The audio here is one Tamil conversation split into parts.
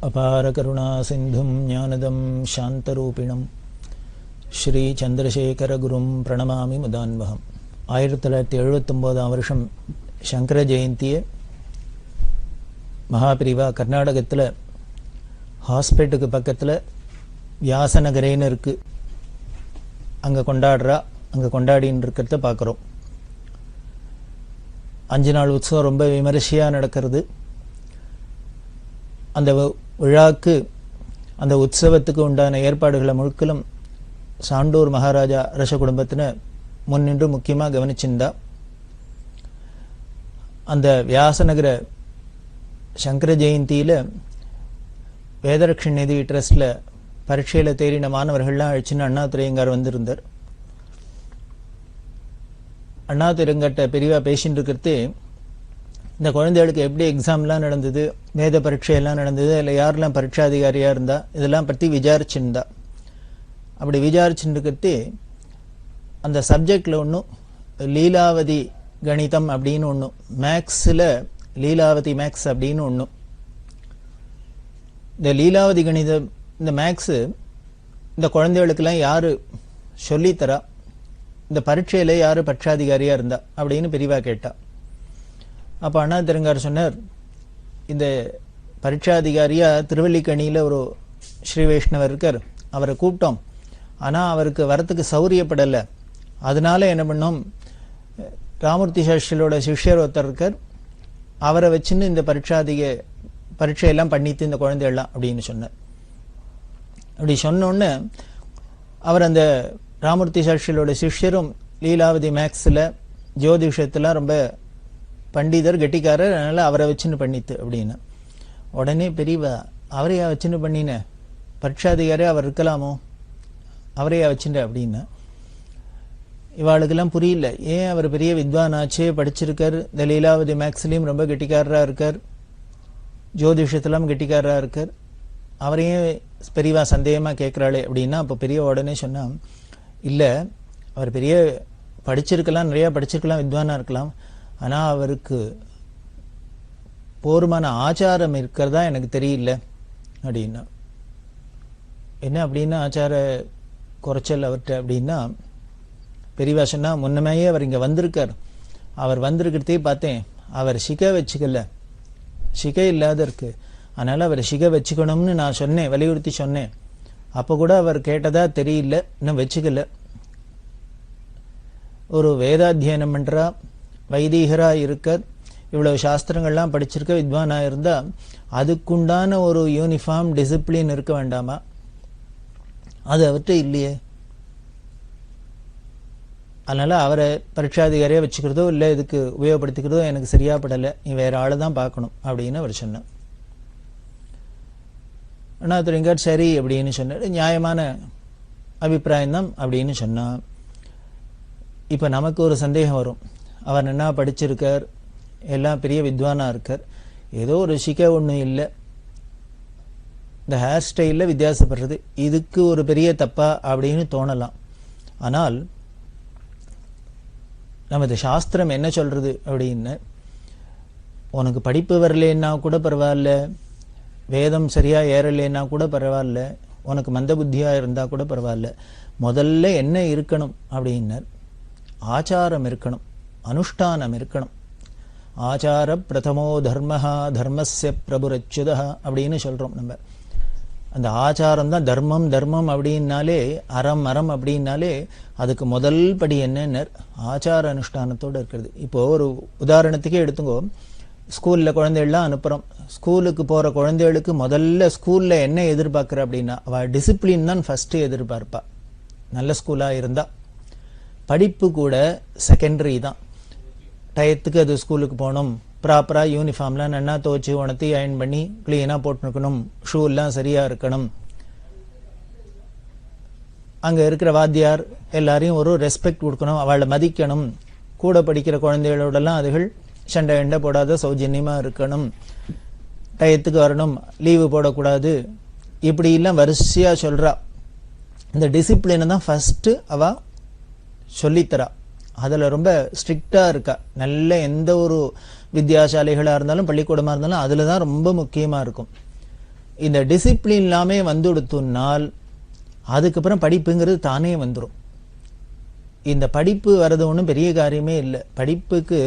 அபார கருணா சிந்தும் ஞானதம் சாந்தரூபிணம் ஸ்ரீ சந்திரசேகர குரும் பிரணமாமி முதான்வகம். 1979 வருஷம் சங்கர ஜெயந்தியை மகாபிரிவா கர்நாடகத்தில் ஹாஸ்பேட்டுக்கு பக்கத்தில் வியாசநகரேன்னு இருக்குது, அங்கே கொண்டாடின்னு இருக்கிறத பார்க்குறோம். 5 நாள் உற்சவம் ரொம்ப விமரிசையாக நடக்கிறது. அந்த விழாக்கு அந்த உற்சவத்துக்கு உண்டான ஏற்பாடுகளை முழுக்கலும் சாண்டூர் மகாராஜா அரச குடும்பத்தின முன்னின்று முக்கியமாக கவனிச்சிருந்தா. அந்த வியாசநகர சங்கர ஜெயந்தியில் வேதரட்சண் நிதி ட்ரஸ்டில் பரீட்சையில் தேறின மாணவர்கள்லாம் அழிச்சுன்னு அண்ணாதுரையங்கார் வந்திருந்தார். அண்ணாதுரையங்கார்ட்ட பெரியவா பேசின்னு இருக்கிறது, இந்த குழந்தைகளுக்கு எப்படி எக்ஸாம்லாம் நடந்தது, வேத பரீட்சையெல்லாம் நடந்தது, இல்லை யாரெல்லாம் பரீட்சாதிகாரியாக இருந்தா, இதெல்லாம் பற்றி விசாரிச்சுருந்தா. அப்படி விசாரிச்சுருக்கிறது அந்த சப்ஜெக்டில் ஒன்றும் லீலாவதி கணிதம் அப்படின்னு ஒன்றும், மேக்ஸில் லீலாவதி மேக்ஸ் அப்படின்னு ஒன்றும். இந்த லீலாவதி கணிதம், இந்த மேக்ஸு இந்த குழந்தைகளுக்கெல்லாம் யார் சொல்லித்தரா, இந்த பரீட்சையில் யார் பரீட்சாதிகாரியாக இருந்தா அப்படின்னு பெரியவா கேட்டா. அப்போ அண்ணாதுரையங்கார் சொன்னார், இந்த பரீட்சாதிகாரியாக திருவல்லிக்கணியில் ஒரு ஸ்ரீ வைஷ்ணவர் இருக்கார், அவரை கூப்பிட்டோம். ஆனால் அவருக்கு வரத்துக்கு சௌரியப்படலை. அதனால என்ன பண்ணோம், ராமூர்த்தி சாஸ்திரியோட சிஷ்யர் ஒருத்தர் இருக்கார், அவரை வச்சுன்னு இந்த பரீட்சையெல்லாம் பண்ணித்து இந்த குழந்தையெல்லாம் அப்படின்னு சொன்னார். அப்படி சொன்னோன்னு அவர் அந்த ராமூர்த்தி சாஸ்திரியோட சிஷ்யரும் லீலாவதி மேக்ஸில் ஜோதிஷத்தில் ரொம்ப பண்டிதர் கெட்டிக்காரர், அதனால் அவரை வச்சுன்னு பண்ணித்து அப்படின்னு. உடனே பெரியவா, அவரையா வச்சுன்னு பண்ணின, பரீட்சாதிகாரி அவர் இருக்கலாமோ, அவரையா வச்சுட்டு அப்படின்னு. இவாளுக்கெல்லாம் புரியல, ஏன் அவர் பெரிய வித்வானாச்சே, படிச்சிருக்கார், இந்த லீலாவதி மேக்ஸ்லேயும் ரொம்ப கெட்டிக்காரராக இருக்கார், ஜோதிஷத்திலாம் கெட்டிக்காரராக இருக்கார், அவரையும் பெரியவா சந்தேகமாக கேட்குறாளே அப்படின்னா. அப்போ பெரிய உடனே சொன்னால், இல்லை அவர் பெரிய படிச்சிருக்கலாம், நிறையா படிச்சிருக்கலாம், வித்வானாக இருக்கலாம், ஆனால் அவருக்கு போருமான ஆச்சாரம் இருக்கிறதா எனக்கு தெரியல அப்படின்னா. என்ன அப்படின்னா ஆச்சார குறைச்சல் அவர்கிட்ட அப்படின்னா, பெரியவா சொன்னா, முன்னமேயே அவர் இங்கே வந்திருக்கார், அவர் வந்திருக்கிறதே பார்த்தேன், அவர் சிகை வச்சுக்கல, சிகை இல்லாத இருக்கு, அதனால் அவர் சிகை வச்சுக்கணும்னு நான் சொன்னேன், வலியுறுத்தி சொன்னேன். அப்போ கூட அவர் கேட்டதா தெரியல, இன்னும் வச்சுக்கல. ஒரு வேதாத்தியனம் பண்ணுறா, வைதீகராக இருக்கார், இவ்வளவு சாஸ்திரங்கள்லாம் படிச்சிருக்க, வித்வானாக இருந்தால் அதுக்குண்டான ஒரு யூனிஃபார்ம் டிசிப்ளின் இருக்க வேண்டாமா, அது அவர்கிட்ட இல்லையே. அதனால் அவரை பரீட்சாதிகாரியாக வச்சுக்கிறதோ இல்லை இதுக்கு உபயோகப்படுத்திக்கிறதோ எனக்கு சரியாப்படலை, நீ வேற ஆளை தான் பார்க்கணும் அப்படின்னு அவர் சொன்னார். அண்ணாதுரையங்கார் சரி அப்படின்னு சொன்னார், நியாயமான அபிப்பிராயம்தான் அப்படின்னு சொன்னான். இப்போ நமக்கு ஒரு சந்தேகம் வரும், அவர் என்ன படிச்சிருக்கார், எல்லாம் பெரிய வித்வானாக இருக்கார், ஏதோ ஒரு சிகை ஒன்றும் இல்லை, இந்த ஹேர் ஸ்டைலில் வித்தியாசப்படுறது, இதுக்கு ஒரு பெரிய தப்பா அப்படின்னு தோணலாம். ஆனால் நமது சாஸ்திரம் என்ன சொல்கிறது அப்படின்னு, உனக்கு படிப்பு வரலன்னா கூட பரவாயில்ல, வேதம் சரியாக ஏறலைன்னா கூட பரவாயில்ல, உனக்கு மந்த புத்தியாக இருந்தால் கூட பரவாயில்ல, முதல்ல என்ன இருக்கணும் அப்படின்னார், ஆச்சாரம் இருக்கணும், அனுஷ்டானம் இருக்கணும். ஆச்சார பிரதமோ தர்மஹா தர்மஸ்ய பிரபுரச்சுதா அப்படின்னு சொல்கிறோம் நம்ம. அந்த ஆச்சாரம் தான் தர்மம், தர்மம் அப்படின்னாலே அறம், அறம் அப்படின்னாலே அதுக்கு முதல் படி என்னன்னு ஆச்சார அனுஷ்டானத்தோடு இருக்கிறது. இப்போது ஒரு உதாரணத்துக்கே எடுத்துங்கோ, ஸ்கூலில் குழந்தைகள்லாம் அனுப்புகிறோம், ஸ்கூலுக்கு போகிற குழந்தைகளுக்கு முதல்ல ஸ்கூலில் என்ன எதிர்பார்க்குற அப்படின்னா, அவள் டிசிப்ளின் தான் ஃபஸ்ட்டு எதிர்பார்ப்பா. நல்ல ஸ்கூலாக இருந்தால் படிப்பு கூட செகண்டரி தான். டயத்துக்கு அது ஸ்கூலுக்கு போகணும், ப்ராப்பராக யூனிஃபார்ம்லாம் நல்லா துவச்சி உணர்த்தி அயன் பண்ணி க்ளீனாக போட்டுருக்கணும், ஷூலாம் சரியாக இருக்கணும், அங்கே இருக்கிற வாத்தியார் எல்லாரையும் ஒரு ரெஸ்பெக்ட் கொடுக்கணும், அவளை மதிக்கணும், கூட படிக்கிற குழந்தைகளோடலாம் அதுகள் சண்டை கண்டை போடாத சௌஜன்யமாக இருக்கணும், டயத்துக்கு வரணும், லீவு போடக்கூடாது, இப்படிலாம் வரிசையாக சொல்கிறா. இந்த டிசிப்ளினை தான் ஃபஸ்ட்டு அவள் சொல்லித்தரா. அதில் ரொம்ப ஸ்ட்ரிக்டாக இருக்கா. நல்ல எந்த ஒரு வித்யாசாலைகளாக இருந்தாலும் பள்ளிக்கூடமாக இருந்தாலும் அதில் தான் ரொம்ப முக்கியமாக இருக்கும். இந்த டிசிப்ளின் எல்லாமே வந்துடுத்துனால் அதுக்கப்புறம் படிப்புங்கிறது தானே வந்துடும். இந்த படிப்பு வர்றது ஒன்றும் பெரிய காரியமே இல்லை. படிப்புக்கு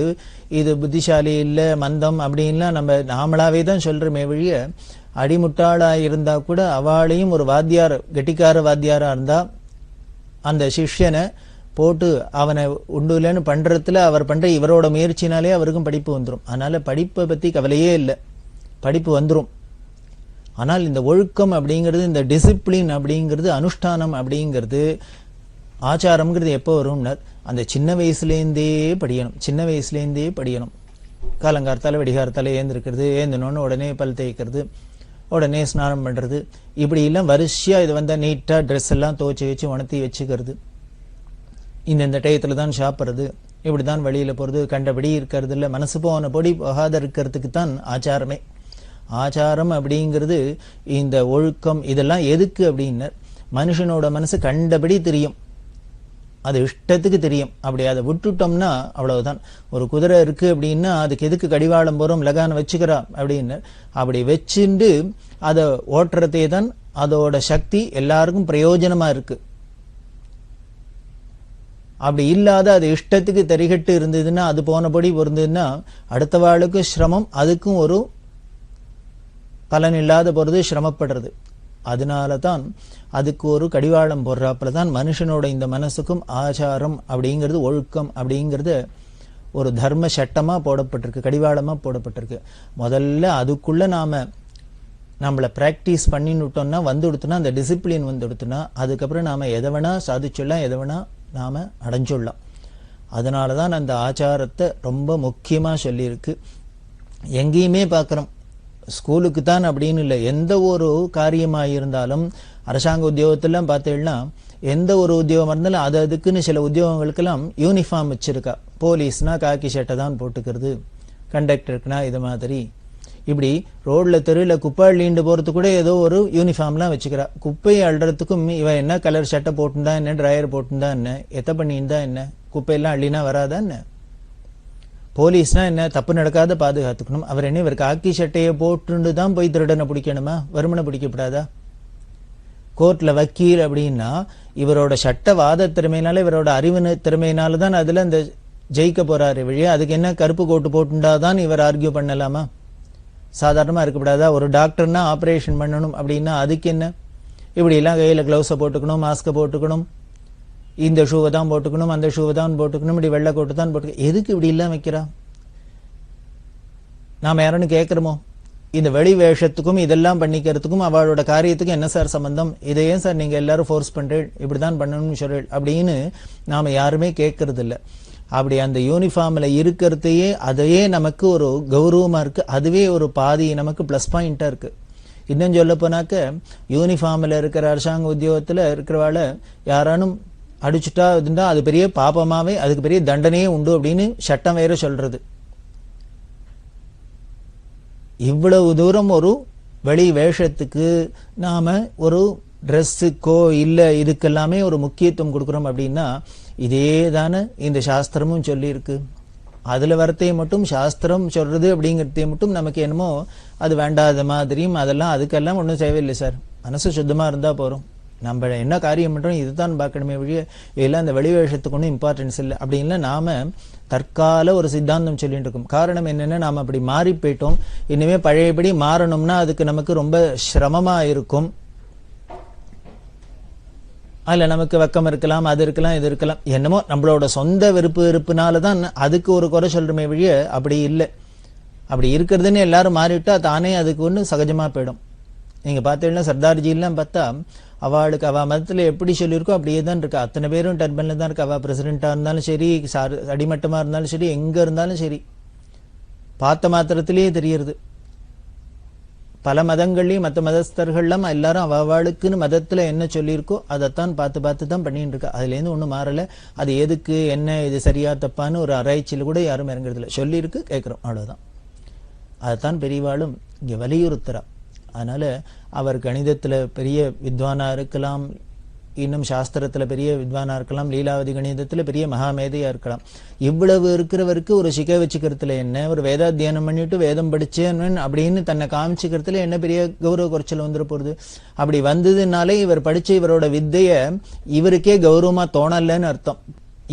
இது புத்திசாலி இல்லை மந்தம் அப்படின்லாம் நாமளாவே தான் சொல்றோமே வழிய, அடிமுட்டாளா இருந்தா கூட அவளையும் ஒரு வாத்தியார் கெட்டிக்கார வாத்தியாரா இருந்தா அந்த சிஷ்யனை போட்டு அவனை உண்டு இல்லைன்னு பண்றதுல அவர் பண்ற இவரோட முயற்சினாலே அவருக்கும் படிப்பு வந்துடும். அதனால படிப்பை பத்தி கவலையே இல்லை, படிப்பு வந்துடும். ஆனால் இந்த ஒழுக்கம் அப்படிங்கிறது, இந்த டிசிப்ளின் அப்படிங்கிறது, அனுஷ்டானம் அப்படிங்கிறது, ஆச்சாரம்ங்கிறது எப்போ வரும்னா அந்த சின்ன வயசுலேருந்தே படிக்கணும். சின்ன வயசுலேருந்தே படிக்கணும். காலங்கார்த்தால வெடிகாரத்தால ஏந்திருக்கிறது, ஏந்தினோன்னு உடனே பல் தேய்க்கிறது, உடனே ஸ்நானம் பண்ணுறது, இப்படி எல்லாம் வரிசையாக இது வந்தால் நீட்டாக ட்ரெஸ் எல்லாம் துவச்சி வச்சு உணர்த்தி வச்சுக்கிறது, இந்த டயத்தில் தான் சாப்பிட்றது, இப்படி தான் வெளியில் போகிறது, கண்டபடி இருக்கிறது இல்லை, மனசு போன பொடி போகாத இருக்கிறதுக்கு தான் ஆச்சாரமே. ஆச்சாரம் அப்படிங்கிறது இந்த ஒழுக்கம் இதெல்லாம் எதுக்கு அப்படின்னா, மனுஷனோட மனசு கண்டபடி தெரியும், அது இஷ்டத்துக்கு தெரியும். அப்படி அதை விட்டுட்டோம்னா அவ்வளவுதான். ஒரு குதிரை இருக்கு அப்படின்னா அதுக்கு எதுக்கு கடிவாளம் போறோம், லகான வச்சுக்கிறா அப்படின்னு, அப்படி வச்சுண்டு அதை ஓட்டுறதே தான் அதோட சக்தி எல்லாருக்கும் பிரயோஜனமா இருக்கு. அப்படி இல்லாத அது இஷ்டத்துக்கு தெரிகட்டு இருந்ததுன்னா, அது போனபடி இருந்ததுன்னா அடுத்த வாளுக்கு சிரமம், அதுக்கும் ஒரு பலன் இல்லாத போறது, சிரமப்படுறது. அதனால தான் அதுக்கு ஒரு கடிவாளம் போடுறாப்புல தான் மனுஷனோட இந்த மனசுக்கும் ஆச்சாரம் அப்படிங்கிறது, ஒழுக்கம் அப்படிங்கிறது ஒரு தர்ம சட்டமா போடப்பட்டிருக்கு, கடிவாளமா போடப்பட்டிருக்கு. முதல்ல அதுக்குள்ள நம்மளை பிராக்டிஸ் பண்ணிவிட்டோம்னா வந்துடுத்துனா, அந்த டிசிப்ளின் வந்துடுத்துனா அதுக்கப்புறம் நாம எதை வேணா சாதிச்சுடலாம், எதை வேணா நாம அடைஞ்சுடலாம். அதனால தான் அந்த ஆச்சாரத்தை ரொம்ப முக்கியமா சொல்லியிருக்கு. எங்கேயுமே பார்க்குறோம், ஸ்கூலுக்கு தான் அப்படின்னு இல்லை, எந்த ஒரு காரியமாக இருந்தாலும் அரசாங்க உத்தியோகத்திலாம் பார்த்தீங்கன்னா, எந்த ஒரு உத்தியோகம் இருந்தாலும் அதுக்குன்னு சில உத்தியோகங்களுக்கெல்லாம் யூனிஃபார்ம் வச்சிருக்கா. போலீஸ்னா காக்கி சட்டை தான் போட்டுக்கிறது, கண்டக்டருக்குனா இது மாதிரி, இப்படி ரோட்ல தெருவில் குப்பை அள்ளிண்டு போறது கூட ஏதோ ஒரு யூனிஃபார்ம்லாம் வச்சுக்கிறா. குப்பையை அள்ளுறதுக்கும் இவன் என்ன கலர் சட்டை போட்டுருந்தா என்ன, டிரையர் போட்டுருந்தா என்ன, எத்த பண்ணியிருந்தா என்ன, குப்பையெல்லாம் அள்ளினா வராதா என்ன. போலீஸ்னா என்ன, தப்பு நடக்காத பாதுகாத்துக்கணும். அவர் என்ன இவர் காக்கி சட்டையை போட்டு தான் போய் திருடனை பிடிக்கணுமா, வருமனை பிடிக்கப்படாதா? கோர்ட்ல வக்கீல் அப்படின்னா இவரோட சட்ட வாத திறமையினால, இவரோட அறிவு திறமையினால தான் அதுல இந்த ஜெயிக்க போறாரு வழியா. அதுக்கு என்ன கருப்பு கோட்டு போட்டுண்டாதான் இவர் ஆர்கியூ பண்ணலாமா? சாதாரணமா இருக்கக்கூடாதா? ஒரு டாக்டர்னா ஆபரேஷன் பண்ணணும் அப்படின்னா அதுக்கு என்ன, இப்படி எல்லாம் கையில கிளவுஸை போட்டுக்கணும், மாஸ்கை போட்டுக்கணும், இந்த ஷூவை தான் போட்டுக்கணும், அந்த ஷூவை தான் போட்டுக்கணும், இப்படி வெள்ளை கோட்டு தான் போட்டுக்கணும். எதுக்கு இப்படி எல்லாம் வைக்கிறா? நாம யாருன்னு கேட்கிறோமோ? இந்த வெளி வேஷத்துக்கும் இதெல்லாம் பண்ணிக்கிறதுக்கும் அவளோட காரியத்துக்கும் என்ன சார் சம்பந்தம்? இதையே சார் நீங்க எல்லாரும் ஃபோர்ஸ் பண்றீள், இப்படிதான் பண்ணணும்னு சொல்றீள் அப்படின்னு நாம யாருமே கேட்கறது இல்லை. அப்படி அந்த யூனிஃபார்ம்ல இருக்கிறதையே அதையே நமக்கு ஒரு கௌரவமா இருக்கு, அதுவே ஒரு பாதி நமக்கு பிளஸ் பாயிண்டா இருக்கு. இன்னும் சொல்ல போனாக்க யூனிஃபார்ம்ல இருக்கிற அரசாங்க உத்தியோகத்துல இருக்கிறவாள யாரானும் அடிச்சுட்டா இருந்தா அது பெரிய பாபமாவே, அதுக்கு பெரிய தண்டனையே உண்டு அப்படின்னு சட்டம் வேற சொல்றது. இவ்வளவு தூரம் ஒரு வெளி வேஷத்துக்கு நாம ஒரு ட்ரெஸ்ஸுக்கோ இல்லை இதுக்கெல்லாமே ஒரு முக்கியத்துவம் கொடுக்குறோம் அப்படின்னா இதே தானே இந்த சாஸ்திரமும் சொல்லியிருக்கு. அதுல வரத்தையும் மட்டும் சாஸ்திரம் சொல்றது அப்படிங்கிறதையும் மட்டும் நமக்கு என்னமோ அது வேண்டாத மாதிரியும், அதெல்லாம் அதுக்கெல்லாம் ஒன்றும் தேவையில்லை சார். மனசு சுத்தமா இருந்தா போறோம். நம்ம என்ன காரியம் பண்றோம் இதுதான் பார்க்கணுமே வழிய இதெல்லாம் இந்த வெளிவேஷத்துக்கு ஒன்றும் இம்பார்ட்டன்ஸ் இல்லை அப்படின்ல நாம தற்கால ஒரு சித்தாந்தம் சொல்லிட்டு இருக்கோம். காரணம் என்னன்னா நாம அப்படி மாறி போயிட்டோம். இனிமே பழையபடி மாறணும்னா அதுக்கு நமக்கு ரொம்ப சிரமமா இருக்கும். அதுல நமக்கு வெக்கம் இருக்கலாம், அது இருக்கலாம், இது இருக்கலாம், என்னமோ நம்மளோட சொந்த விருப்புனாலதான் அதுக்கு ஒரு குறை சொல்றமே வழிய அப்படி இல்லை. அப்படி இருக்கிறதுன்னு எல்லாரும் மாறிவிட்டா தானே அதுக்கு ஒன்று சகஜமா போயிடும். நீங்க பார்த்தீங்கன்னா சர்தார்ஜிலாம் பார்த்தா அவளுக்கு அவ மதத்துல எப்படி சொல்லியிருக்கோ அப்படியே தான் இருக்கா. அத்தனை பேரும் டர்பன்ல தான் இருக்கா. அவ பிரசிடென்டா இருந்தாலும் சரி, அடிமட்டமா இருந்தாலும் சரி, எங்க இருந்தாலும் சரி, பார்த்த மாத்திரத்திலேயே தெரியறது. பல மதங்கள்லயும் மற்ற மதஸ்தர்கள்லாம் எல்லாரும் அவளுக்குன்னு மதத்துல என்ன சொல்லியிருக்கோ அதைத்தான் பார்த்து பார்த்து தான் பண்ணிட்டு இருக்கா. அதுல இருந்து ஒண்ணும் மாறல. அது எதுக்கு என்ன, இது சரியா தப்பான்னு ஒரு ஆராய்ச்சியில கூட யாரும் இறங்குறது இல்லை. சொல்லியிருக்கு, கேட்கிறோம், அவ்வளவுதான். அதைத்தான் பெரியவாளும் இங்க வலியுறுத்துறா. அதனால அவர் கணிதத்துல பெரிய வித்வானா இருக்கலாம், இன்னும் சாஸ்திரத்துல பெரிய வித்வானா இருக்கலாம், லீலாவதி கணிதத்துல பெரிய மகாமேதையா இருக்கலாம். இவ்வளவு இருக்கிறவருக்கு ஒரு சிகை வச்சுக்கிறதுல என்ன, ஒரு வேதாத்தியானம் பண்ணிட்டு வேதம் படிச்சேன் அப்படின்னு தன்னை காமிச்சுக்கிறதுல என்ன பெரிய கௌரவ குறைச்சல் வந்துட போறது? அப்படி வந்ததுனாலே இவர் படிச்ச இவரோட வித்தைய இவருக்கே கௌரவமா தோணலன்னு அர்த்தம்.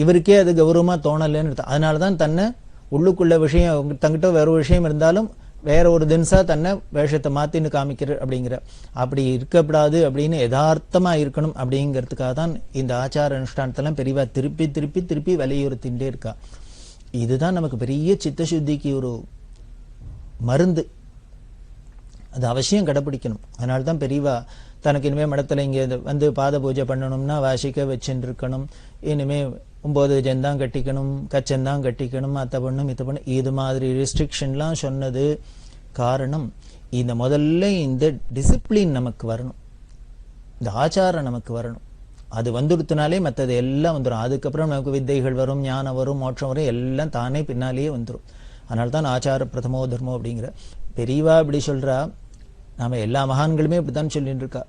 இவருக்கே அது கௌரவமா தோணலன்னு அர்த்தம். அதனாலதான் தன்னை உள்ளுக்குள்ள விஷயம், தங்கிட்ட வேற ஒரு விஷயம் இருந்தாலும் வேற ஒரு தினசா தன்னை வேஷத்தை மாத்தின்னு காமிக்கிற அப்படிங்கிற. அப்படி இருக்கக்கூடாது அப்படின்னு யதார்த்தமா இருக்கணும் அப்படிங்கிறதுக்காக தான் இந்த ஆச்சார அனுஷ்டானத்தெல்லாம் பெரியவா திருப்பி திருப்பி திருப்பி வலியுறுத்தின்றே இருக்கா. இதுதான் நமக்கு பெரிய சித்தசுத்திக்கு ஒரு மருந்து. அது அவசியம் கடைபிடிக்கணும். அதனால்தான் பெரியவா தனக்கு இனிமே மடத்துல இங்க வந்து பாத பூஜை பண்ணணும்னா வாசிக்க வச்சுட்டு இருக்கணும், இனிமே 9 ஜெந்தான் கட்டிக்கணும், கச்சந்தான் கட்டிக்கணும், அத்தை பண்ணும் இத்த பண்ணும், இது மாதிரி ரெஸ்ட்ரிக்ஷன்லாம் சொன்னது காரணம் இந்த முதல்ல இந்த டிசிப்ளின் நமக்கு வரணும், இந்த ஆச்சாரம் நமக்கு வரணும். அது வந்துடுத்துனாலே மற்றது எல்லாம் வந்துடும். அதுக்கப்புறம் நமக்கு வித்தைகள் வரும், ஞானம் வரும், மோட்சம் வரும், எல்லாம் தானே பின்னாலேயே வந்துடும். அதனால தான் ஆச்சார பிரதமோ தர்மோ அப்படிங்கிற பெரியவா இப்படி சொல்றா. நாம எல்லா மகான்களுமே இப்படித்தான் சொல்லிட்டு இருக்கா.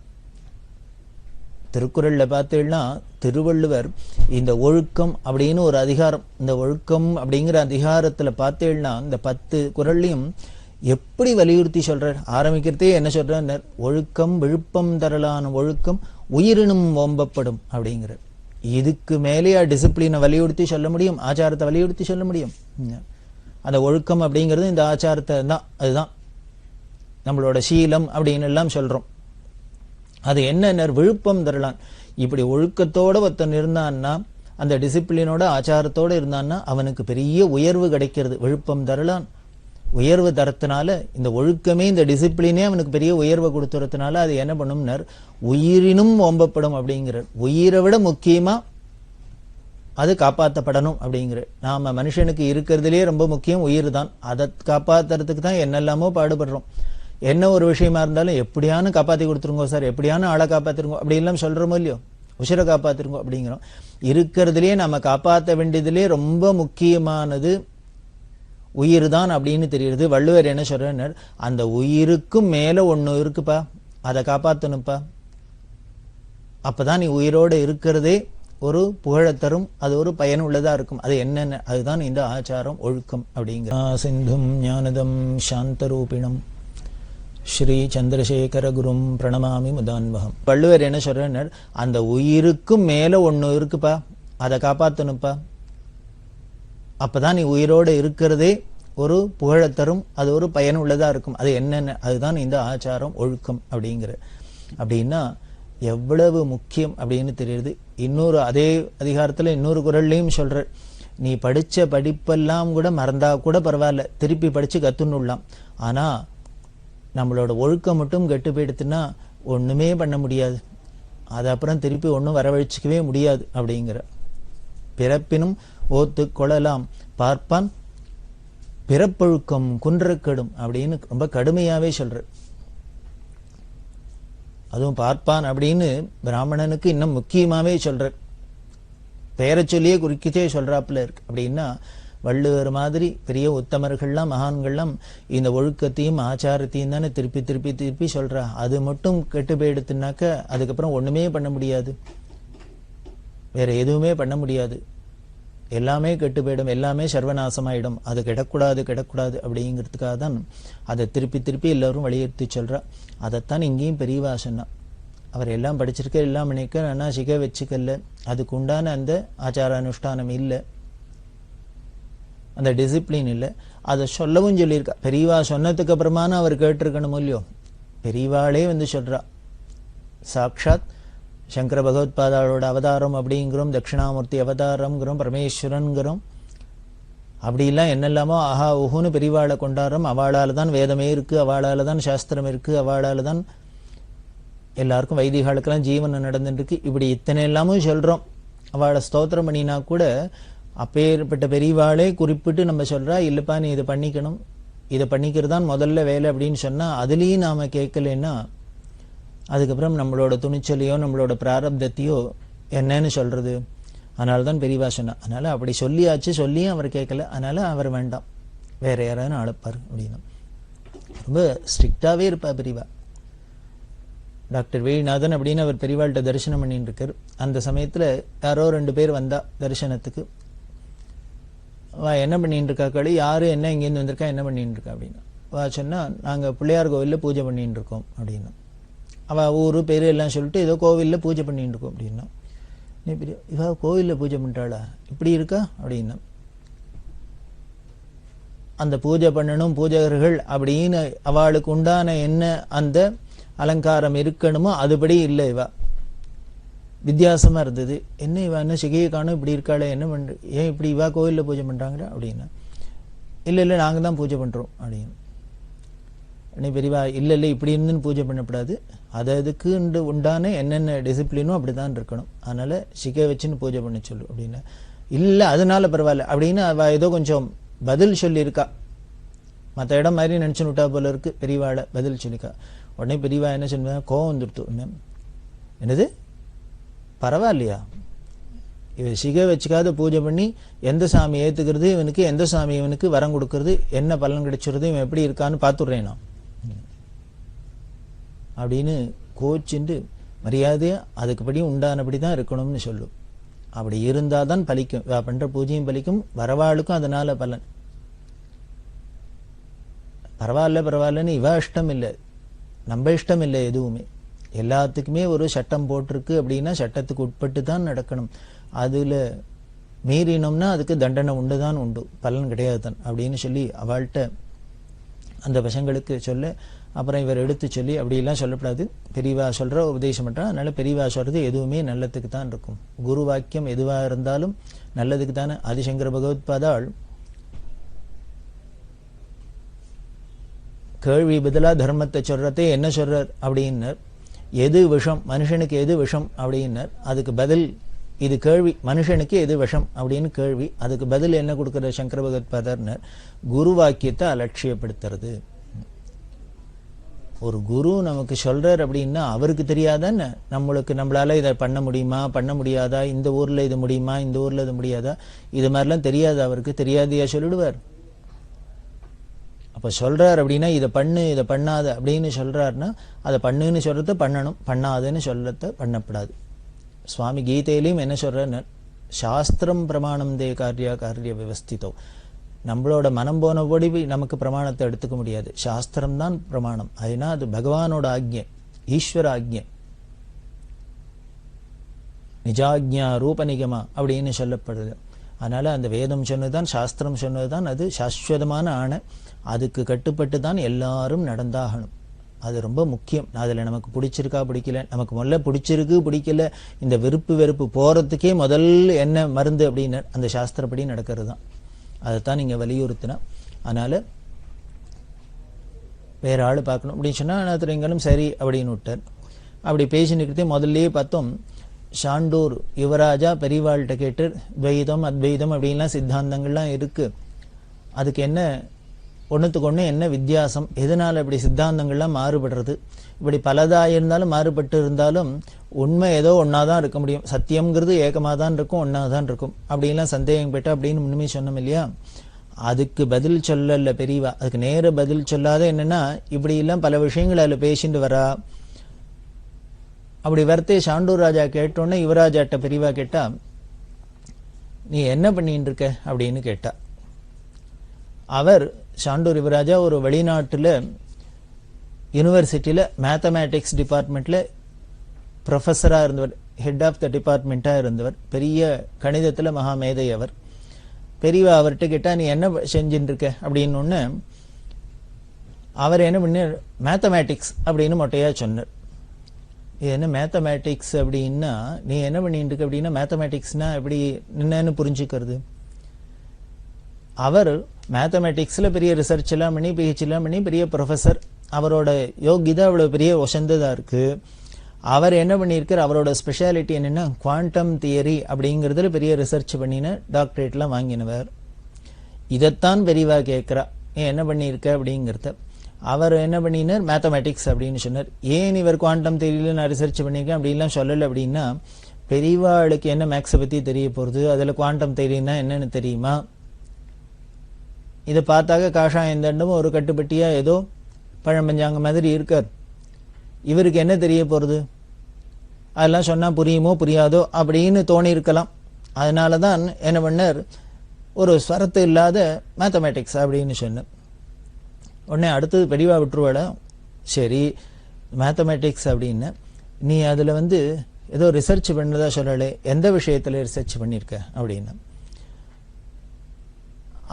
திருக்குறள்ல பார்த்தீங்கன்னா திருவள்ளுவர் இந்த ஒழுக்கம் அப்படின்னு ஒரு அதிகாரம், இந்த ஒழுக்கம் அப்படிங்கிற அதிகாரத்துல பார்த்தீங்கன்னா இந்த 10 குறள்லையும் எப்படி வலியுறுத்தி சொல்றார். ஆரம்பிக்கிறதே என்ன சொல்றார், ஒழுக்கம் விழுப்பம் தரலான ஒழுக்கம் உயிரினும் ஓம்பப்படும் அப்படிங்கிற. இதுக்கு மேலேயா டிசிப்ளினை வலியுறுத்தி சொல்ல முடியும், ஆச்சாரத்தை வலியுறுத்தி சொல்ல முடியும்? அந்த ஒழுக்கம் அப்படிங்கிறது இந்த ஆச்சாரத்தை தான், அதுதான் நம்மளோட சீலம் அப்படின்னு எல்லாம் சொல்றோம். அது என்ன விழுப்பம் தரலான். இப்படி ஒழுக்கத்தோட ஒருத்தன் இருந்தான்னா, அந்த டிசிப்ளினோட ஆச்சாரத்தோட இருந்தான்னா அவனுக்கு பெரிய உயர்வு கிடைக்கிறது. விழுப்பம் தரலான், உயர்வு தரத்தினால இந்த ஒழுக்கமே இந்த டிசிப்ளினே அவனுக்கு பெரிய உயர்வை கொடுத்துறதுனால அது என்ன பண்ணும்னர் உயிரினும் ஓம்பப்படும் அப்படிங்கிறார். உயிரை விட முக்கியமா அது காப்பாற்றப்படணும் அப்படிங்கிற. நாம மனுஷனுக்கு இருக்கிறதுலே ரொம்ப முக்கியம் உயிர் தான். அதை காப்பாத்துறதுக்கு தான் என்னெல்லாமோ பாடுபடுறோம். என்ன ஒரு விஷயமா இருந்தாலும் எப்படியானு காப்பாத்தி கொடுத்துருங்கோ சார், எப்படியான ஆளை காப்பாத்திருங்கோ அப்படி எல்லாம் சொல்றோமோ இல்லையோ, உசிரை காப்பாத்திருங்கோ அப்படிங்கிறோம். இருக்கிறதுலே நம்ம காப்பாற்ற வேண்டியதுலே ரொம்ப முக்கியமானது உயிர் தான் அப்படின்னு தெரியுது. வள்ளுவர் என்ன சொல்றார், அந்த உயிருக்கும் மேல ஒண்ணு இருக்குப்பா, அதை காப்பாத்தணுப்பா, அப்பதான் நீ உயிரோடு இருக்கிறதே ஒரு புகழத்தரும், அது ஒரு பயனுள்ளதா இருக்கும். அது என்னென்ன, அதுதான் இந்த ஆச்சாரம் ஒழுக்கம் அப்படிங்கிற. சிந்தும் ஞானதம் சாந்தரூபிணம் ஸ்ரீ சந்திரசேகர குரும் பிரணமாமி முதான்வகம். வள்ளுவர் என்ன சொல்றார், அந்த உயிருக்கும் மேல ஒண்ணு இருக்குப்பா, அதை காப்பாத்தணுப்பா, அப்பதான் நீ உயிரோடு இருக்கிறதே ஒரு புகழத்தரும், அது ஒரு பயனுள்ளதா இருக்கும். அது என்னென்ன, அதுதான் இந்த ஆச்சாரம் ஒழுக்கம் அப்படிங்கிற. அப்படின்னா எவ்வளவு முக்கியம் அப்படின்னு தெரியுது. இன்னொரு அதே அதிகாரத்துல இன்னொரு குறள்லையும் சொல்ற, நீ படிச்ச படிப்பெல்லாம் கூட மறந்தா கூட பரவாயில்ல, திருப்பி படிச்சு கத்துன்னுடலாம். ஆனா நம்மளோட ஒழுக்கம் மட்டும் கெட்டு போயிடுத்துன்னா ஒண்ணுமே பண்ண முடியாது, அது அப்புறம் திருப்பி ஒன்றும் வரவழைச்சிக்கவே முடியாது அப்படிங்கிற. பிறப்பினும் ஓத்து கொள்ளலாம் பார்ப்பான் பிறப்பொழுக்கம் குன்றக்கெடும் அப்படின்னு ரொம்ப கடுமையாவே சொல்ற. அதுவும் பார்ப்பான் அப்படின்னு பிராமணனுக்கு இன்னும் முக்கியமாவே சொல்ற, பெயரை சொல்லியே குறிக்கிட்டே சொல்றாப்புல இருக்கு. அப்படின்னா வள்ளுவர் மாதிரி பெரிய உத்தமர்கள்லாம் மகான்கள்லாம் இந்த ஒழுக்கத்தையும் ஆச்சாரத்தையும் தானே திருப்பி திருப்பி திருப்பி சொல்றா. அது மட்டும் கெட்டு போயிடுத்துனாக்க அதுக்கப்புறம் ஒண்ணுமே பண்ண முடியாது, வேற எதுவுமே பண்ண முடியாது, எல்லாமே கெட்டு போயிடும், எல்லாமே சர்வநாசமாயிடும். அது கிடக்கூடாது கிடக்கூடாது அப்படிங்கிறதுக்காக தான் அதை திருப்பி திருப்பி எல்லாரும் வலியுறுத்தி சொல்றா. அதைத்தான் இங்கேயும் பெரியவா சொன்னா. அவர் எல்லாம் படிச்சிருக்க, எல்லாம் பண்ணிக்க, ஆனா சிகை வச்சுக்கல, அதுக்கு உண்டான அந்த ஆச்சார அனுஷ்டானம் இல்லை, அந்த டிசிப்ளின் இல்லை. அதை சொல்லவும் சொல்லியிருக்கா. பெரியவா சொன்னதுக்கு அப்புறமான அவர் கேட்டிருக்கணும் இல்லையோ. பெரியவாளே வந்து சொல்றா, சாட்சாத் சங்கர பகவத்பாதாவோட அவதாரம் அப்படிங்கிறோம், தட்சிணாமூர்த்தி அவதாரம்ங்கிறோம், பரமேஸ்வரன்கிறோம், அப்படிலாம் என்னெல்லாமோ ஆஹா ஊஹுன்னு பெரியவாளை கொண்டாடுறோம். அவளால தான் வேதமே இருக்கு, அவளால தான் சாஸ்திரம் இருக்கு, அவளால தான் எல்லாருக்கும் வைதிகாலுக்கெல்லாம் ஜீவனம் நடந்துட்டு இருக்கு, இப்படி இத்தனை எல்லாமும் சொல்றோம். அவளை ஸ்தோத்திரம் பண்ணினா கூட அப்பேற்பட்ட பெரியவாளே குறிப்பிட்டு நம்ம சொல்றா, இல்லப்பா நீ இதை பண்ணிக்கணும், இதை பண்ணிக்கிறதான் முதல்ல வேலை அப்படின்னு சொன்னா அதுலேயும் நாம கேட்கலன்னா அதுக்கப்புறம் நம்மளோட துணிச்சலையோ நம்மளோட பிராரப்தத்தையோ என்னன்னு சொல்றது. அதனாலதான் பெரியவா சொன்னா. அதனால அப்படி சொல்லியாச்சு, சொல்லியும் அவர் கேட்கல, அதனால அவர் வேண்டாம், வேற யாராவது அழைப்பாரு அப்படின்னா. ரொம்ப ஸ்ட்ரிக்டாவே இருப்பா பெரியவா. டாக்டர் வேணிநாதன் அப்படின்னு அவர் பெரியவாள்கிட்ட தரிசனம் பண்ணிட்டு இருக்கார். அந்த சமயத்துல யாரோ 2 பேர் வந்தா தரிசனத்துக்கு. வா என்ன பண்ணிட்டு இருக்கா களி, யாரு என்ன இங்கேருந்து வந்திருக்கா, என்ன பண்ணிட்டு இருக்கா அப்படின்னா. வா சொன்னா, நாங்க பிள்ளையார் கோவில்ல பூஜை பண்ணிட்டு இருக்கோம் அப்படின்னா. அவ ஊரு பேரு எல்லாம் சொல்லிட்டு ஏதோ கோவில்ல பூஜை பண்ணிட்டு இருக்கோம் அப்படின்னா. நீ பெரிய இவ கோவில்ல பூஜை பண்ணிட்டாளா, இப்படி இருக்கா அப்படின்னா. அந்த பூஜை பண்ணணும் பூஜகர்கள் அப்படின்னு அவளுக்கு உண்டான என்ன அந்த அலங்காரம் இருக்கணுமோ அதுபடி இல்லை. இவ வித்தியாசமா இருந்தது. என்ன இவ என்ன சிகையை காணும் இப்படி இருக்காளே, என்ன பண்ற, ஏன் இப்படி இவா கோவில்ல பூஜை பண்றாங்க அப்படின்னா. இல்ல இல்ல நாங்க தான் பூஜை பண்றோம் அப்படின்னு. நீ பெரியவா இல்ல இல்ல இப்படி இருந்து பூஜை பண்ணக்கூடாது, அதுக்கு உண்டான என்னென்ன டிசிப்ளினும் அப்படிதான் இருக்கணும், அதனால சிகை வச்சுன்னு பூஜை பண்ண சொல்லு அப்படின்னு. இல்ல அதனால பரவாயில்ல அப்படின்னு அவ ஏதோ கொஞ்சம் பதில் சொல்லியிருக்கா. மற்ற இடம் மாதிரி நினைச்சுன்னு விட்டா போல இருக்கு. பெரியவாளை பதில் சொல்லிக்கா. உடனே பெரியவா என்ன சொல்லுவா, கோவம் வந்துடுத்து. என்னது பரவாயில்லையா, இவ சிகை வச்சுக்காத பூஜை பண்ணி எந்த சாமி ஏத்துக்கிறது இவனுக்கு, எந்த சாமி இவனுக்கு வரம் கொடுக்கறது, என்ன பலன் கிடைச்சிருது, இவன் எப்படி இருக்கான்னு பார்த்துடுறேன் நான் அப்படின்னு கோச்சிண்டு மரியாதையா அதுக்குப்படி உண்டானபடி தான் இருக்கணும்னு சொல்லும். அப்படி இருந்தாதான் பலிக்கும், பண்ற பூஜையும் பலிக்கும், வரவாளுக்கும் அதனால பலன். பரவாயில்ல பரவாயில்லன்னு இவ இஷ்டம் இல்லை, நம்ம இஷ்டம் இல்லை எதுவுமே. எல்லாத்துக்குமே ஒரு சட்டம் போட்டிருக்கு அப்படின்னா சட்டத்துக்கு உட்பட்டு தான் நடக்கணும். அதுல மீறினோம்னா அதுக்கு தண்டனை உண்டுதான் உண்டு, பலன் கிடையாது தான் அப்படின்னு சொல்லி அவள்கிட்ட அந்த பசங்களுக்கு சொல்ல. அப்புறம் இவர் எடுத்து சொல்லி அப்படியெல்லாம் சொல்லப்படாது, பெரியவா சொல்ற உபதேசம் பண்றா. அதனால பெரியவா சொல்றது எதுவுமே நல்லதுக்கு தான் இருக்கும். குரு வாக்கியம் எதுவா இருந்தாலும் நல்லதுக்கு தானே. ஆதிசங்கர பகவத்பாதாள் கேள்வி பதிலா தர்மத்தை சொல்றதே என்ன சொல்றார் அப்படின்னர். எது விஷம், மனுஷனுக்கு எது விஷம் அப்படின்னர். அதுக்கு பதில் இது கேள்வி, மனுஷனுக்கு எது விஷம் அப்படின்னு கேள்வி. அதுக்கு பதில் என்ன கொடுக்கிற சங்கர பகவத்பாதர்னர், குரு வாக்கியத்தை அலட்சியப்படுத்துறது. ஒரு குரு நமக்கு சொல்றார் அப்படின்னா அவருக்கு தெரியாதான்னு நம்மளால இதை பண்ண முடியுமா பண்ண முடியாதா, இந்த ஊர்ல இது முடியுமா இந்த ஊர்ல இது முடியாதா, இது மாதிரிலாம் தெரியாது அவருக்கு. தெரியாதையா சொல்லிடுவார். அப்ப சொல்றார் அப்படின்னா இதை பண்ணு இதை பண்ணாத அப்படின்னு சொல்றாருன்னா அதை பண்ணுன்னு சொல்றத பண்ணணும், பண்ணாதுன்னு சொல்றத பண்ணப்படாது. சுவாமி கீதையிலையும் என்ன சொல்றாரு, சாஸ்திரம் பிரமாணம் தே காரியா காரிய விவஸ்திதோ. நம்மளோட மனம் போனபடி நமக்கு பிரமாணத்தை எடுத்துக்க முடியாது, சாஸ்திரம் தான் பிரமாணம். அதுனா அது பகவானோட ஆக்ஞை, ஈஸ்வர ஆக்ஞை, நிஜாக்ஞா ரூப நிகமா அப்படின்னு சொல்லப்படுது. அதனால அந்த வேதம் சொன்னதுதான் சாஸ்திரம் சொன்னதுதான் அது சாஸ்வதமான ஆணை. அதுக்கு கட்டுப்பட்டு தான் எல்லாரும் நடந்தாகணும். அது ரொம்ப முக்கியம். அதுல நமக்கு பிடிச்சிருக்கா பிடிக்கல, நமக்கு முதல்ல பிடிச்சிருக்கு பிடிக்கல, இந்த விருப்பு வெறுப்பு போறதுக்கே முதல் என்ன மருந்து அப்படின்னு அந்த சாஸ்திரப்படி நடக்கிறது தான். அதைத்தான் நீங்க வலியுறுத்தினா. அதனால வேற ஆள் பார்க்கணும் அப்படின்னு சொன்னா அனாத்திரங்களும் சரி அப்படின்னு விட்டார். அப்படி பேசினுக்கிறதே முதல்லயே பார்த்தோம், சாண்டூர் யுவராஜா பெரியவாள்கிட்ட கேட்டு துவைதம் அத்வைதம் அப்படின்லாம் சித்தாந்தங்கள்லாம் இருக்கு, அதுக்கு என்ன ஒன்றுத்துக்கு ஒன்று என்ன வித்தியாசம், எதனால இப்படி சித்தாந்தங்கள்லாம் மாறுபடுறது, இப்படி பலதா இருந்தாலும் மாறுபட்டு இருந்தாலும் உண்மை ஏதோ ஒன்னாதான் இருக்க முடியும், சத்தியம்ங்கிறது ஏகமாக தான் இருக்கும், ஒன்னா தான் இருக்கும். அப்படின்லாம் சந்தேகம் போயிட்டா அப்படின்னு முன்னுமே சொன்னோம் இல்லையா. அதுக்கு பதில் சொல்லல பெரியவா. அதுக்கு நேர பதில் சொல்லாத என்னன்னா இப்படி எல்லாம் பல விஷயங்கள் அதில் பேசிட்டு வரா. அப்படி வரத்தே சாண்டூர் ராஜா கேட்டோன்னே யுவராஜாட்ட பெரியவா கேட்டா, நீ என்ன பண்ணிட்டு இருக்க அப்படின்னு கேட்டா. அவர் சாண்டூர் யுவராஜா ஒரு வெளிநாட்டுல யூனிவர்சிட்டியில மேத்தமேட்டிக்ஸ் டிபார்ட்மெண்ட்ல ப்ரொஃபஸரா இருந்தவர், ஹெட் ஆஃப் த டிபார்ட்மெண்டா இருந்தவர், பெரிய கணிதத்துல மகாமேதை அவர். பெரியவா அவர்கிட்ட கேட்டா நீ என்ன செஞ்சுட்டு இருக்க அப்படின்னு ஒண்ணு. அவர் என்ன பண்ணார், மேத்தமேட்டிக்ஸ் அப்படின்னு மொட்டையா சொன்னார். இது என்ன மேத்தமேட்டிக்ஸ் அப்படின்னா, நீ என்ன பண்ணிட்டு இருக்க அப்படின்னா, மேத்தமேட்டிக்ஸ்னா எப்படி என்னன்னு புரிஞ்சுக்கிறது. அவர் மேத்தமேட்டிக்ஸ்ல பெரிய ரிசர்ச் எல்லாம் பண்ணி பிஹெச்டி எல்லாம் பண்ணி பெரிய ப்ரொஃபஸர். அவரோட யோகிதா அவ்வளவு பெரிய ஒசந்ததா இருக்கு. அவர் என்ன பண்ணியிருக்கார், அவரோட ஸ்பெஷாலிட்டி என்னன்னா குவாண்டம் தியரி அப்படிங்கிறதுல பெரிய ரிசர்ச் பண்ணின டாக்டரேட்லாம் வாங்கினவர். இதைத்தான் பெரியவா கேட்கிறா, ஏன் என்ன பண்ணியிருக்க அப்படிங்கிறத. அவர் என்ன பண்ணினார், மேத்தமேட்டிக்ஸ் அப்படின்னு சொன்னார். ஏன் இவர் குவாண்டம் தியரியில நான் ரிசர்ச் பண்ணியிருக்கேன் அப்படின்லாம் சொல்லலை அப்படின்னா, பெரியவாளுக்கு என்ன மேக்ஸை பத்தி தெரிய போறது, அதுல குவாண்டம் தியரின்னா என்னன்னு தெரியுமா. இதை பார்த்தாக்க காஷாயம் தண்டமும் ஒரு கட்டுப்பட்டியா ஏதோ பழம்பஞ்சாங்க மாதிரி இருக்கார். இவருக்கு என்ன தெரிய போகிறது, அதெல்லாம் சொன்னால் புரியுமோ புரியாதோ அப்படின்னு தோணி இருக்கலாம். அதனால தான் என்ன பண்ணார், ஒரு ஸ்வரத்து இல்லாத மேத்தமேட்டிக்ஸ் அப்படின்னு சொன்னார். உடனே அடுத்தது பெரியவா விட்டுருவாடா, சரி மேத்தமேட்டிக்ஸ் அப்படின்னு நீ அதில் ஏதோ ரிசர்ச் பண்ணதா சொல்லலே, எந்த விஷயத்தில் ரிசர்ச் பண்ணியிருக்க அப்படின்னு.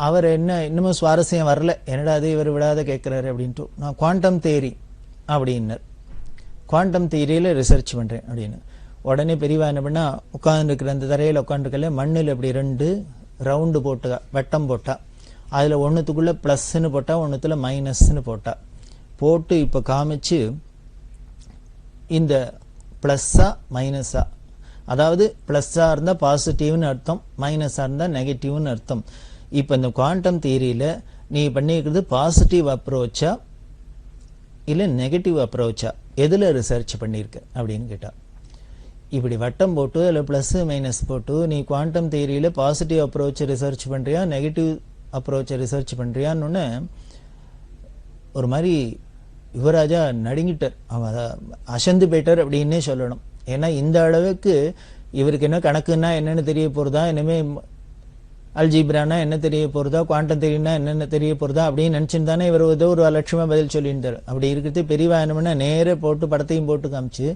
அவர் என்ன இன்னமும் சுவாரஸ்யம் வரல, என்னடா அது இவர் விடாத கேட்குறாரு அப்படின்ட்டு, நான் குவாண்டம் தியரி அப்படின்னார். குவாண்டம் தியரியில் ரிசர்ச் பண்ணுறேன் அப்படின்னு. உடனே பெரியவா என்ன பண்ணா, உட்காந்துருக்கிற அந்த தரையில் உட்காந்துருக்கல மண்ணில் இப்படி 2 ரவுண்டு போட்டு வட்டம் போட்டா, அதில் ஒன்றுத்துக்குள்ளே ப்ளஸ்ன்னு போட்டா, ஒன்றுத்துல மைனஸ்ன்னு போட்டு இப்போ காமிச்சு இந்த ப்ளஸ்ஸா மைனஸா, அதாவது ப்ளஸ்ஸாக இருந்தால் பாசிட்டிவ்னு அர்த்தம், மைனஸாக இருந்தால் நெகட்டிவ்னு அர்த்தம். இப்போ இந்த குவாண்டம் தியரியில் நீ பண்ணியிருக்கிறது பாசிட்டிவ் அப்ரோச்சா இல்லை நெகட்டிவ் அப்ரோச்சா, எதில் ரிசர்ச் பண்ணியிருக்க அப்படின்னு கேட்டா. இப்படி வட்டம் போட்டு அதில் ப்ளஸ் மைனஸ் போட்டு நீ குவாண்டம் தியரியில் பாசிட்டிவ் அப்ரோச்சை ரிசர்ச் பண்ணுறியா நெகட்டிவ் அப்ரோச்சை ரிசர்ச் பண்ணுறியான்னு ஒரு மாதிரி யுவராஜா நடுங்கிட்டார், அசந்து போயிட்டார் அப்படின்னே சொல்லணும். ஏன்னா இந்த அளவுக்கு இவருக்கு என்ன கணக்குன்னா என்னென்னு தெரிய போகிறதா, இனிமேல் அல்ஜீப்ரானா என்ன தெரிய போகிறதா, குவாண்டம் தியரினா என்னென்ன தெரிய போகிறதா அப்படின்னு நினச்சின்னு தானே இவர் ஏதோ ஒரு லட்சமாக பதில் சொல்லியிருந்தார். அப்படி இருக்கிறது பெரியவா என்ன பண்ணால் நேரே போட்டு படத்தையும் போட்டு காமிச்சு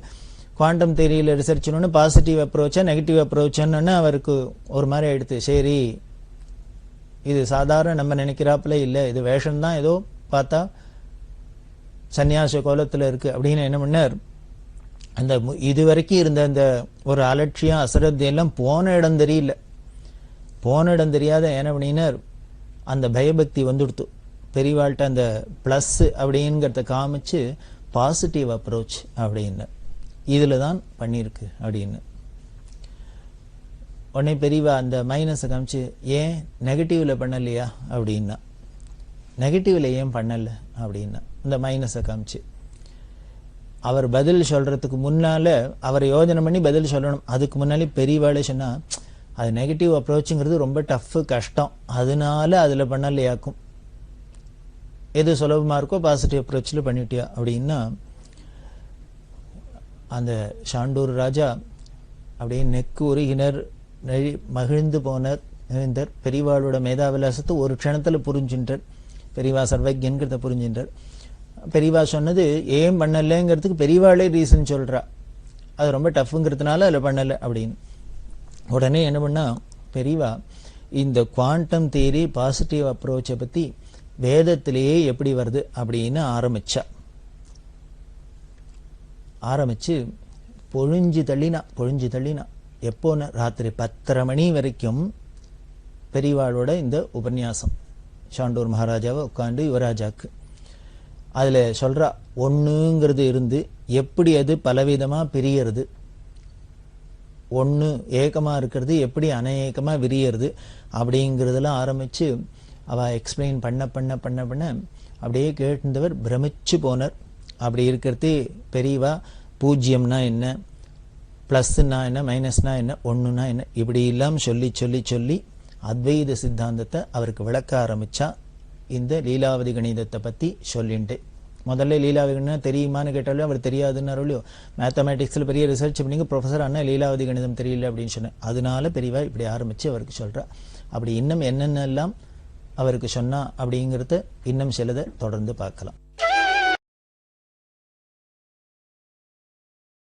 குவாண்டம் தியரியில் ரிசர்ச் பண்ணு பாசிட்டிவ் அப்ரோச்சா நெகட்டிவ் அப்ரோச்சான்னு அவருக்கு ஒரு மாதிரி ஆயிடுத்து. சரி இது சாதாரண நம்ம நினைக்கிறாப்புல இல்லை, இது வேஷம்தான், ஏதோ பார்த்தா சன்னியாச கோலத்தில் இருக்குது அப்படின்னு என்ன பண்ணார், அந்த இது வரைக்கும் இருந்த அந்த ஒரு அலட்சியம் அசரத்தையெல்லாம் போன இடம் தெரியல. போன இடம் தெரியாத என்ன பண்ணினார், அந்த பயபக்தி வந்துடுத்து பெரியவாள்கிட்ட. அந்த ப்ளஸ் அப்படிங்கிறத காமிச்சு பாசிட்டிவ் அப்ரோச் அப்படின்னு இதில் தான் பண்ணியிருக்கு அப்படின்னு. உடனே பெரியவா அந்த மைனஸை காமிச்சு, ஏன் நெகட்டிவில் பண்ணலையா அப்படின்னா, நெகட்டிவில் ஏன் பண்ணலை அப்படின்னா இந்த மைனஸை காமிச்சு. அவர் பதில் சொல்கிறதுக்கு முன்னால் அவர் யோஜனை பண்ணி பதில் சொல்லணும். அதுக்கு முன்னாலே பெரியவாளே சொன்னால், அது நெகட்டிவ் அப்ரோச்சுங்கிறது ரொம்ப டஃப்பு கஷ்டம், அதனால அதில் பண்ணலையாக்கும், எது சுலபமாக இருக்கோ பாசிட்டிவ் அப்ரோச்சில் பண்ணிட்டியா அப்படின்னா. அந்த ஷாண்டூர் ராஜா அப்படியே நெக்கு உருகினர், மகிழ்ந்து போனர், நிறைந்தார். பெரியவாளோட மேதாவிலாசத்தை ஒரு க்ஷணத்தில் புரிஞ்சின்றார். பெரியவா சர்வஜ்ஞன்கிறத புரிஞ்சின்றார். பெரியவா சொன்னது ஏன் பண்ணலைங்கிறதுக்கு பெரியவாளே ரீசன் சொல்கிறா, அது ரொம்ப டஃப்புங்கிறதுனால அதில் பண்ணலை அப்படின்னு. உடனே என்ன பண்ணா பெரியவா இந்த குவாண்டம் தியரி பாசிட்டிவ் அப்ரோச்சை பற்றி வேதத்திலேயே எப்படி வருது அப்படின்னு ஆரம்பிச்சு பொழிஞ்சு தள்ளினா எப்போன்னு ராத்திரி 10:30 மணி வரைக்கும் பெரியவாளோட இந்த உபன்யாசம். ஷாண்டூர் மகாராஜாவை உட்காந்து யுவராஜாக்கு அதில் சொல்கிறா, ஒன்றுங்கிறது இருந்து எப்படி அது பலவிதமாக பிரியறது, ஒன்று ஏக்கமாக இருக்கிறது எப்படி அநேகமாக விரியறது அப்படிங்கிறதெல்லாம் ஆரம்பித்து அவள் எக்ஸ்பிளைன் பண்ண அப்படியே கேட்டிருந்தவர் பிரமிச்சு போனார். அப்படி இருக்கிறது பெரியவா பூஜ்யம்னா என்ன, ப்ளஸ்ன்னா என்ன, மைனஸ்னா என்ன, ஒன்றுனா என்ன, இப்படி இல்லாமல் சொல்லி அத்வைத சித்தாந்தத்தை அவருக்கு விளக்க ஆரம்பித்தா. இந்த லீலாவதி கணிதத்தை பற்றி சொல்லிட்டு முதல்ல லீலாவதி கணிதம் தெரியுமான்னு கேட்டாலும் அவர் தெரியாதுன்னு இல்லையோ, மேத்தமேட்டிக்ஸில் பெரிய ரிசர்ச் பண்ணிங்க ப்ரொஃபஸர் அண்ணா லீலாவதி கணிதம் தெரியல அப்படின்னு சொன்னேன். அதனால பெரியவா இப்படி ஆரம்பித்து அவருக்கு சொல்கிறா. அப்படி இன்னும் என்னென்னலாம் அவருக்கு சொன்னா அப்படிங்கிறத இன்னும் சிலதை தொடர்ந்து பார்க்கலாம்.